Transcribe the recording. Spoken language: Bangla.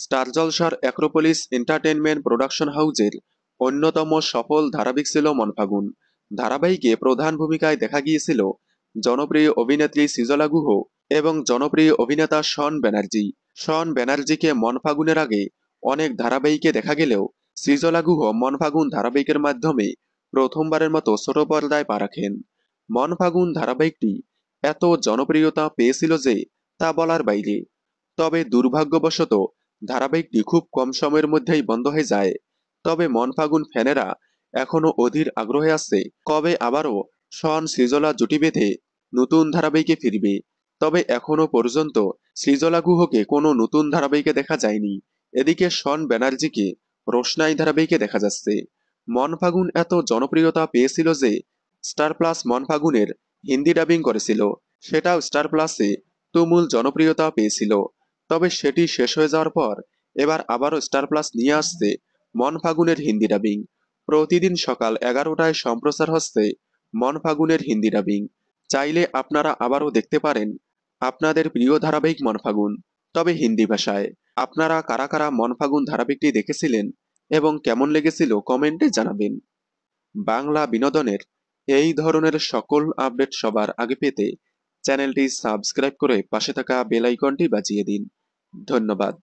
স্টার জলসার অ্যাক্রোপলিস এন্টারটেইনমেন্ট প্রোডাকশন হাউজের অন্যতম সফল ধারাবাহিক ছিল মনফাগুন। ধারাবাহিকে প্রধান ভূমিকায় দেখা গিয়েছিল জনপ্রিয় অভিনেত্রী সৃজলা গুহ এবং জনপ্রিয় অভিনেতা শন ব্যানার্জি। শন ব্যানার্জিকে মনফাগুনের আগে অনেক ধারাবাহিকে দেখা গেলেও সৃজলা গুহ মনফাগুন ধারাবাহিকের মাধ্যমে প্রথমবারের মতো ছোট পর্দায় পা রাখেন। মনফাগুন ধারাবাহিকটি এত জনপ্রিয়তা পেয়েছিল যে তা বলার বাইরে। তবে দুর্ভাগ্যবশত ধারাবাহিকটি খুব কম সময়ের মধ্যেই বন্ধ হয়ে যায়। তবে মনফাগুন ফ্যানেরা এখনো অধীর আগ্রহে আছে কবে আবারও শন সৃজলা জুটি বেঁধে নতুন ধারাবাহিকে ফিরবে। তবে এখনো পর্যন্ত সৃজলা গুহকে কোনো নতুন ধারাবাহিকে দেখা যায়নি। এদিকে শন ব্যানার্জিকে রোশনাই ধারাবাহিকে দেখা যাচ্ছে। মনফাগুন এত জনপ্রিয়তা পেয়েছিল যে স্টার প্লাস মনফাগুনের হিন্দি ডাবিং করেছিল, সেটাও স্টার প্লাসে তুমুল জনপ্রিয়তা পেয়েছিল। তবে সেটি শেষ হয়ে যাওয়ার পর এবার আবারও স্টার প্লাস নিয়ে আসছে মনফাগুনের হিন্দি ডাবিং। প্রতিদিন সকাল 11টায় সম্প্রচার হচ্ছে মনফাগুনের হিন্দি ডাবিং। চাইলে আপনারা আবারও দেখতে পারেন আপনাদের প্রিয় ধারাবাহিক মনফাগুন, তবে হিন্দি ভাষায়। আপনারা কারা কারা মনফাগুন ধারাবাহিকটি দেখেছিলেন এবং কেমন লেগেছিল কমেন্টে জানাবেন। বাংলা বিনোদনের এই ধরনের সকল আপডেট সবার আগে পেতে চ্যানেলটি সাবস্ক্রাইব করে পাশে থাকা বেল আইকনটি বাজিয়ে দিন। ধন্যবাদ।